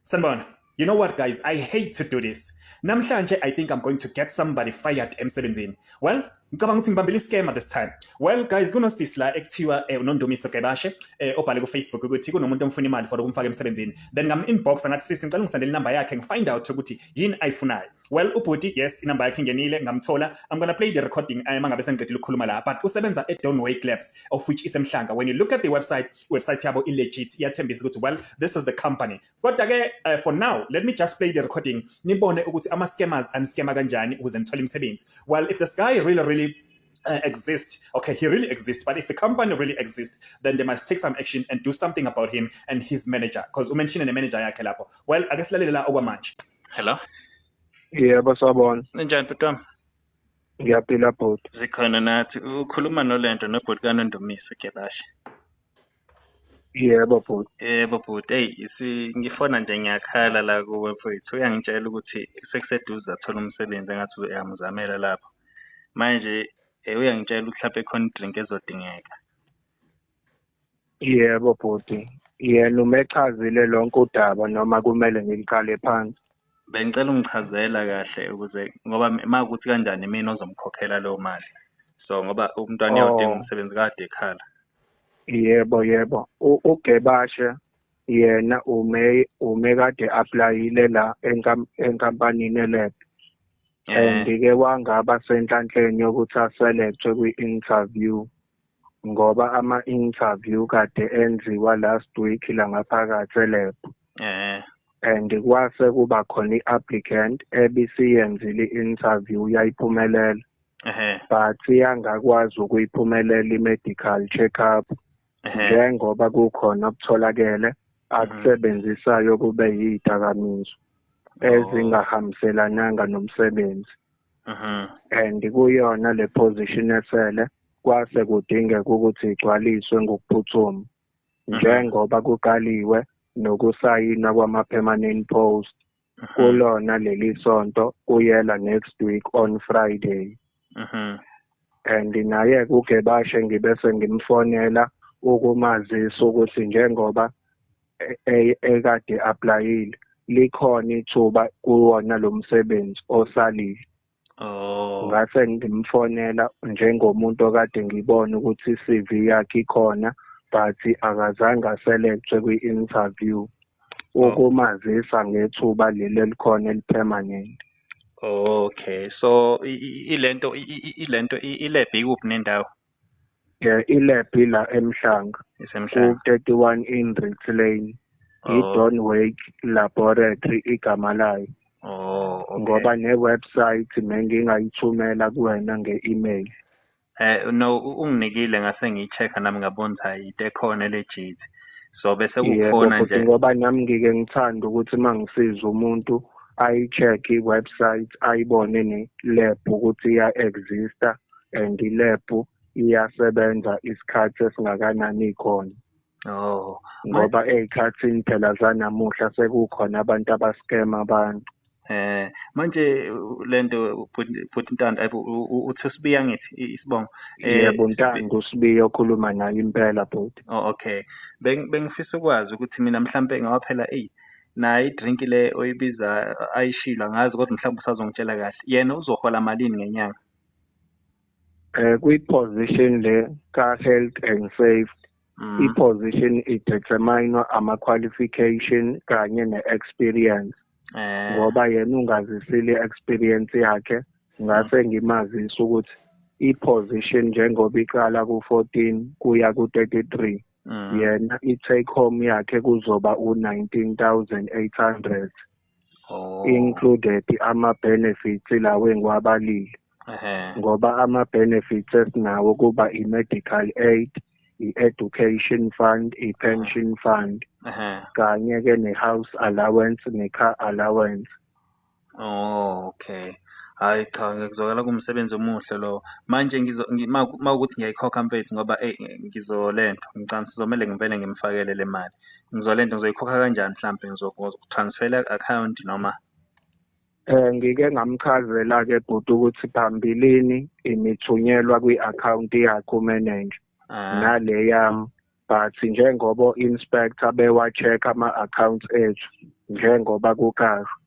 Sanbona, you know what, guys? I hate to do this. Namhlanje, I think I'm going to get somebody fired emsebenzini. Well, ngicabanga ukuthi ngibambile iskema this time. Well, guys, kunosisi la ekuthiwa uNondumiso Gebashe obhale ku-Facebook ukuthi kunomuntu omfuna imali for ukumfaka emsebenzini. Then ngam-inbox ngathi sisi ngicela ungisendele inamba yakhe ngifind out ukuthi yini ayifunayo. Well, ubhuti, yes, inamba yakhe ingenile ngamthola. I'm going to play the recording mangabe sengiqedile ukukhuluma la, but usebenza eDonwake Labs, of which is eMhlanga. When you look at the website yabo illegit, iyathembisa ukuthi, well, this is the company. Kodwa ke for now, let me just play the recording. Nibone ukuthi ama-scammers and-scammer kanjani ukuze nithole imisebenzi. Well, if this guy really exist, okay, he really exists, but if the company really exists, then they must take some action and do something about him and his manager, because we mentioned the manager yakhe lapho. Well, ake silalele la okwamanje. Hello. Yebo sawubona. Njani bhuti? Ngiyaphila bhuti. Zikhona nathi ukhuluma noLento nobhuti kaNondumiso Gebashe. Yebo bhuti. Yebo bhuti, ngifona nje ngiyakhala la kuwe mfowethu. Uyangitshela ukuthi sekuseduze athola umsebenzi engathi uyamzamela lapho. Manje uyangitshela ukuthi mhlawumbe khona drink ezodingeka. Yebo bhuti. Yena umechazile lonke udaba noma kumele ngiliqale phansi. Bengicela ungichazela kahle ukuze ngoba makuthi kanjani mina ozomkhokhela leyo mali. So ngoba umntwana uyadinga umsebenzi kade ekhala. Yebo. uGebashe yena ume kade applyile la enkampanini lab. Andike wangaba senhlanhleni yokuthi aselectwe kwi-interview ngoba ama-interview kade enziwa last week la ngaphakathi elab. And kwase kuba khona i-applicant ebisiyenzile i-interview yayiphumelela. But iyangakwazi ukuyiphumelela i-medical check-up njengoba kukhona okutholakele akusebenzisayo kube yidakamizwa ezingahambiselananga nomsebenzi. And kuyona le position esele kwase kudingeka ukuthi igcwaliswe ngokuphuthuma njengoba kuqaliwe nokusayina kwama-permanent post kulona leli sonto kuyela next week on Friday. And naye uGebashe ngibese ngimfonela ukumazisa ukuthi njengoba ekade applyile likhona ithuba kuwona lo msebenzi osalile. Ngase ngimfonela njengomuntu okade ngibona ukuthi i-CV yakhe ikhona but akazange aselectwe kwi-interview ukumazisa ngethuba leli elikhona elipermanent. Okay, so ilento ilab ikuphi nendawo? Ilab la eMhlanga ku-31 Inrix Lane. I-Donwake Laboratory igama layo. Okay. Ngoba ne-website mengingayithumela kuwena nge-email. No, unginikile ngase ngiyi-check nami ngabona ukuthi into ekhona legit. So bese kukhona nje ngoba nami ngike ngithanda ukuthi mangisiza umuntu ayi-check i-website ayibone ne-lab ukuthi iya-exista and i-lab iyasebenza isikhathi esingakanani ikhona. Ngoba ey'khathini phela zanamuhla sekukhona abantu abaskema abantu. Manje Lento put intando uthi usibiya ngithi isibongo. Yebo Ntando usibiya okhuluma naye impela bhuti. Okay. Bengifisa ukwazi ukuthi mina mhlambe ngawaphela nayi drink le oyibiza ayishila ngazi kodwa mhlawumbe usazongitshela kahle. Yena uzohola malini ngenyanga? Kwi-position le ka-health and safety. I-position ideterminwa ama-qualification kanye ne-experience. Ngoba yena ungazisile experience yakhe ngase ngimazisa ukuthi i-position njengoba iqala ku-14 kuya ku-33 yena i-take home yakhe kuzoba u-19,800 included ama-benefits lawo engiwabalile. Ngoba ama-benefits esinawo kuba i-medical aid, i-education fund, i-pension fund kanye ke ne-house allowance ne-car allowance. Okay. Hayi cha ngizokela kumsebenzi omuhle lo. Manje mawukuthi ngiyayikhokha mfethu ngoba ngizolento ngicela sizomela ngivele ngimfakele le mali. Ngizolento ngizoyikhokha kanjani mhlambe ngizotransfer account noma? Ngike ngamchazela ke bhuti ukuthi phambilini imithunyelwa kwi-account yakhe manager nale yami but njengoba inspector bewa check ama accounts ethu njengoba kukashwa.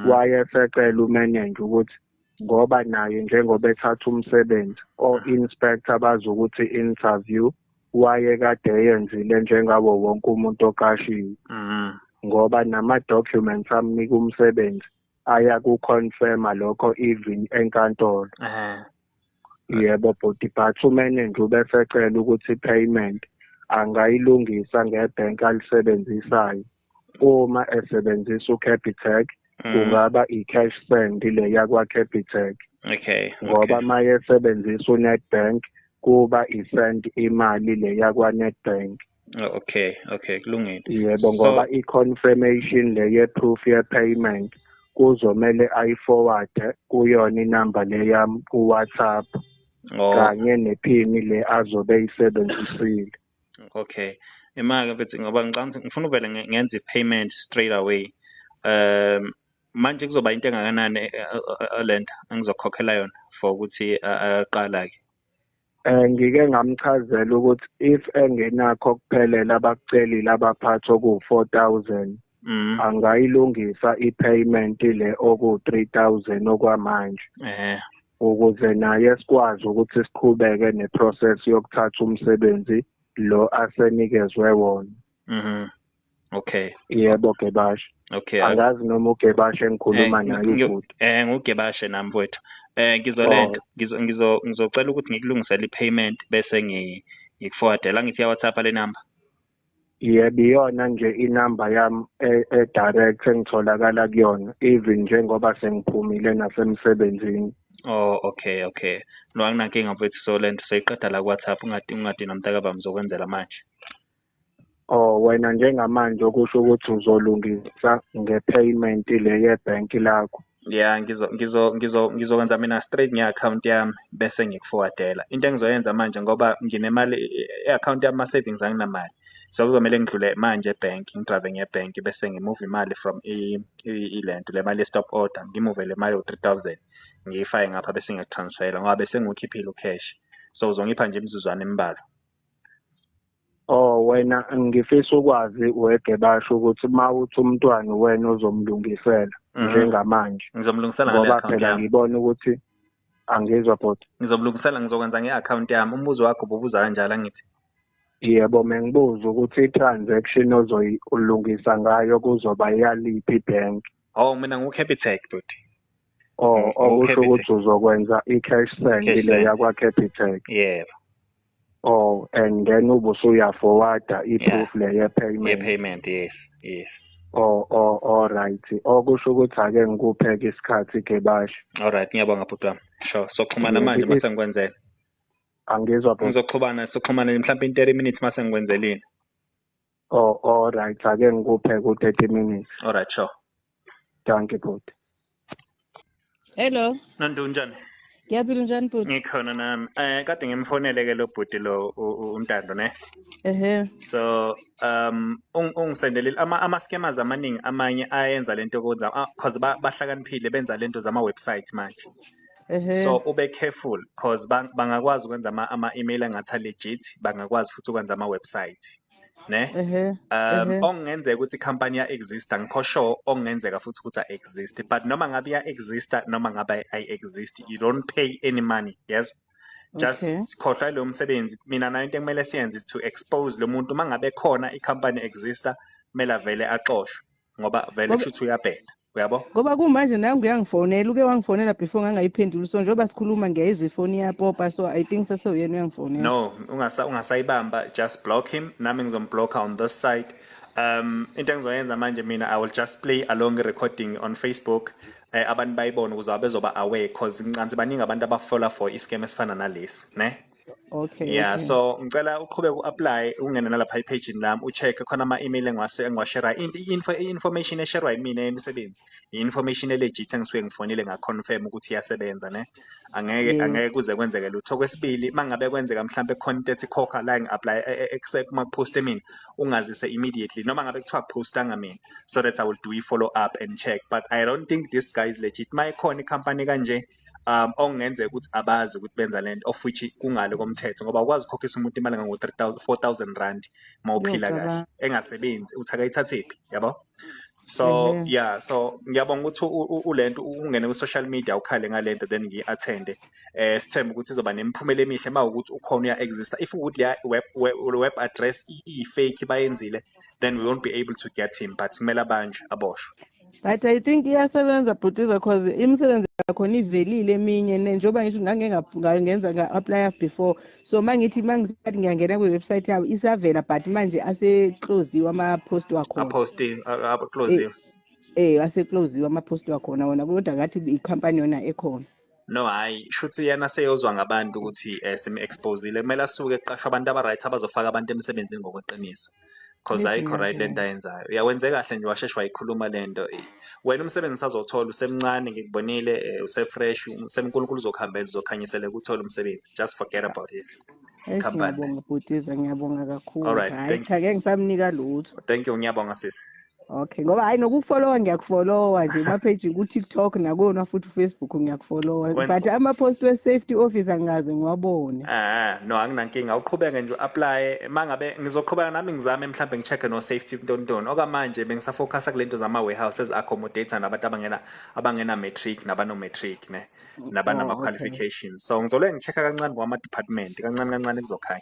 Wayesecela umanager ukuthi ngoba naye njengoba ethatha umsebenzi o-inspector bazokuthi interview wayekade eyenzile njengawo wonke umuntu oqashiwe. Ngoba nama-documents amnika umsebenzi ayakuconfirma lokho even enkantolo. Yebo bhuti, but umanager ubesecela ukuthi i-payment angayilungisa ngebhenki alisebenzisayo. Uma esebenzisa uCapitec kungaba i-cash send le yakwa-Capitec. Ngoba maye esebenzisa uNetbank kuba i-send imali le yakwa-Netbank. Kulungile. Yebo, ngoba i-confirmation le ye-proof ye-payment kuzomele ayi-forward kuyona inamba le yami ku-WhatsApp kanye nephini le azobe eyisebenzisile. Imali mfethu ngoba ngifuna uvele ngenze i-payment straight away. Manje kuzoba into engakanani lento engizokhokhela yona for ukuthi aqala-ke? Ngike ngamchazela ukuthi if engenakho kuphelela abakucelile abaphathi oku-4,000 angayilungisa i-payment le oku-3,000 okwamanje ukuze naye sikwazi ukuthi siqhubeke neprocess yokuthatha umsebenzi lo asenikezwe wona. Yebo Gebashe. Angazi noma uGebashe engikhuluma naye futhi. NguGebashe nami mfowethu. Ngizocela ukuthi ngikulungisele i-payment bese ngikuforwardela ngithi WhatsApp le number. Yebo, iyona nje inamba yami e-direct engitholakala kuyona even njengoba sengiphumile nasemsebenzini. Okay. No anginankinga mfowethu, so lento seyiqeda la ku-WhatsApp ungadi nomntakababa ngizokwenzela manje. Wena njengamanje okusho ukuthi uzolungisa nge-payment le yebhenki lakho. Ngizokwenza mina straight nge-account yami bese ngikuforwardela. Into engizoyenza manje ngoba nginemali e-account yami ma-savings anginamali. So kuzomele ngidlule manje ebhenki, ngidrive ngebhenki bese ngimove imali from ilento le mali ye-stop order, ngimove le mali yo-3,000 ngiyifake ngapha bese ngiyakutransfera ngoba bese ngikhiphile ucash. So uzongipha nje imizuzwana embalwa. Wena ngifisa ukwazi weGebashe ukuthi mawuthi umntwana wena uzomlungisela njengamanje. Ngizomlungisela ngoba phela ngibona ukuthi angizwa bhuti. Ngizomlungisela, ngizokwenza nge-account yami. Umbuzo wakho ububuza kanjalo angithi? Yebo, mengibuza ukuthi i-transaction ozoyilungisa ngayo kuzoba yaliphi ibhenki? Mina ngu-Capitec bhuti. Okusho ukuthi uzokwenza i-cash send le yakwa-Capitec. Yebo. And then ubusuyaforwarda i-proof le ye-payment. Ye-payment, yes. Alright. Okusho ukuthi ake ngikupheke isikhathi Gebashe. Alright, ngiyabonga bhuti wami. Sure. Soxhumana manje mase ngikwenzela. Angizwa bhuti. Soxhumana mhlawumbe in 30 minutes mase ngikwenzelini. Alright, ake ngikupheke u-30 minutes. Alright, sure. Thank you bhuti. Hello. Nandu njani? Ngiyaphila njani bhuti? Ngikhona nami. Kade ngimfonele ke lo bhuti lo uNtando ne. So ungisendelile ama scammers amaningi amanye ayenza lento okwenza because bahlakaniphile benza lento zama website manje. So ube careful because bangakwazi ukwenza ama email angathi legit, bangakwazi futhi ukwenza ama website ne. Okungenzeka ukuthi company ya exist angikho sure, okungenzeka futhi ukuthi exist, but noma ngabe ya exist noma ngabe I exist, you don't pay any money, yes. Just khohlwa lo msebenzi. Mina nayo into ekumele siyenze is to expose lo muntu mangabe khona i-company exista kumele vele axoshwe ngoba vele kushuthi uyabheda, uyabo? Ngoba kumanje nawe uyangifonela, uke wangifonela before ngangayiphenduli, so njengoba sikhuluma ngiyayizwa ifoni yapopa, so I think sase uyena uyangifonela. No, ungasayibamba, just block him. Nami ngizomblocka on this side. Into engizoyenza manje mina, I will just play along recording on Facebook. Abantu bayibona ukuze bezoba aware because ngicansi baningi abantu abafola for iscam esifana nalesi, ne? Okay. So ngicela uqhubeke uapply, ungene nalapha ipage lami, ucheck khona ama email engiwashare. Information esharewa yimina emsebenzi, information legit engisuke ngifonile ngaconfirm ukuthi iyasebenza, ne? Angeke kuze kwenzeke lutho. Kwesibili, mangabe kwenzeka mhlambe content khokha la ngi-apply kuma post mina, ungazise immediately noma ngabe kuthiwa postanga mina, so that I will do a follow up and check. But I don't think this guy is legit. Mayikhona i-company kanje okungenzeka ukuthi abazi ukuthi benza lento of which kungale komthetho ngoba ukwazi ukukhokhisa umuntu imali ngo-4,000 rand mawuphila kahle engasebenzi uthi akayithathephi, yabo? So Ehhe. yeah, so ngiyabonga ukuthi ulento ungene ku social media ukhale ngalento then ngiyi-attende. Sithemba ukuthi izoba nemiphumela emihle mawukuthi ukhona uya-exista. If ukuthi leya web address i-fake bayenzile, then we won't be able to get him, but kumele abanjwe aboshwe. But I think iyasebenza Bhutiza cause imisebenzi yakhona ivelile eminye njengoba ngisho ngangenza nga-apply before. So mangithi mangisathi ngiyangena kwi-website yabo isavela but manje ase-closiwe ama-post wakhona. Close. Ase-closiwe ama-post wakhona wona kodwa ngathi i-company yona ekhona. No, hayi shuthi yena seyozwa ngabantu ukuthi sim-exposile kumele asuke eqashwe abantu aba-right abazofaka abantu emsebenzini ngokweqiniso. Because ayikho right lento ayenzayo. Uyawenze kahle nje washesha wayikhuluma lento. Wena umsebenzi usazothola usemncane ngikubonile usefresh usemnkulunkulu uzokuhambela uzokhanyisela ukuthola umsebenzi. Just forget about it. Ngiyabonga Bhutiza, ngiyabonga kakhulu. Alright, Hayi cha ke ngisamnika lutho. Thank you, ngiyabonga sisi. Okay, ngoba hayi nokufollowa ngiyakufollowa nje ma-page ku-TikTok nakona futhi Facebook ngiyakufollowa. But ama-post we-safety officer ngaze ngiwabone. No anginankinga uqhubeke nje u-apply mangabe ngizoqhubeka nami ngizame mhlawumbe ngi-check no safety ntontoni. Okamanje bengisafocusa kulento zama-warehouses accommodate nabantu abangena matric nabano matric ne nabanama qualifications. So ngizole ngi-checka kancane kwama department kancane kuzokhanya.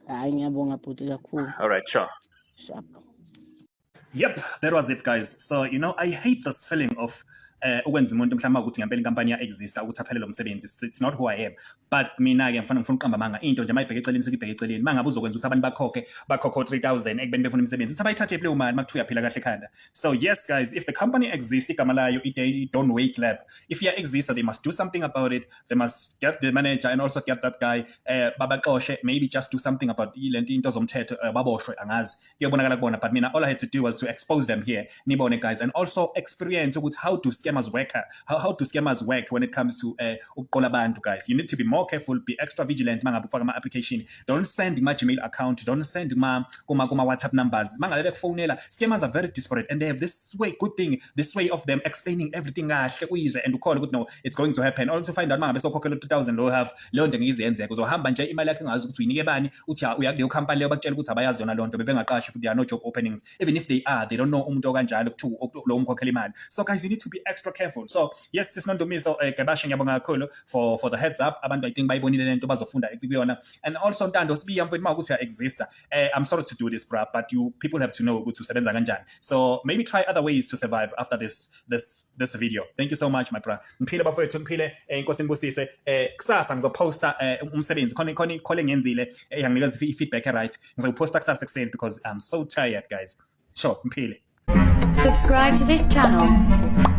Hayi ngiyabonga Bhuti kakhulu. All right, sure. Sharp. Yep, that was it, guys. So, I hate this feeling of ukwenza umuntu mhlawumbe ukuthi ngempela inkampani ya-exista ukuthi aphelele umsebenzi. It's not who I am. But mina-ke ngifuna uqamba manga into nje mayibheke eceleni sekibheke eceleni. Mangabe uzokwenza ukuthi abantu bakhokhe 3,000 ekubeni befuna umsebenzi. Ukuthi abayithathe leyo mali makuthiwa uyaphila kahle ekhanda. So yes, guys, if the company exists, igama layo Don't Wake Lab. If you exist, they must do something about it. They must get the manager and also get that guy babaxoshe, maybe just do something about lento into zomthetho baboshwe angazi. Kuyabonakala kubona, but mina all I had to do was to expose them here. Nibone guys, and also experience ukuthi how do scammers work, how do scammers work when it comes to ukuqola abantu, guys. You need to be more careful, be extra vigilant mangabe ufaka ama application. Don't send my Gmail account, don't send kuma WhatsApp numbers. Mangabe bekufonela, scammers are very desperate and they have this way of them explaining everything kahle uyizwe and ukhole ukuthi no, it's going to happen. Also find out mangabe sokhokhela 2,000 lo have leyo nto ngizenzeke uzohamba nje imali yakhe ngazi ukuthi uyinike bani uthi uya kuleyo company leyo bakutshela ukuthi abayazi yona lonto bebengaqashi futhi there are no job openings. Even if they are, they don't know umuntu okanjalo ukuthi lo umkhokhela imali. So guys, you need to be extra careful. So yes, Sisnondumiso Gqebashi ngiyabonga kakhulu for the heads up. Abantu I think bayibonile lento bazofunda kuyona. And also Ntando sibiya mfowethu makuthi uya-exista. I'm sorry to do this, bro, but people have to know ukuthi usebenza kanjani. So maybe try other ways to survive after this video. Thank you so much, my bro. Mphile bafowethu mphile inkosi nibusise. Kusasa ngizoposta umsebenzi khona ngenzile yanginikeza feedback right. Ngizoposta kusasa ekuseni because I'm so tired, guys. Sure, mphile. Subscribe to this channel.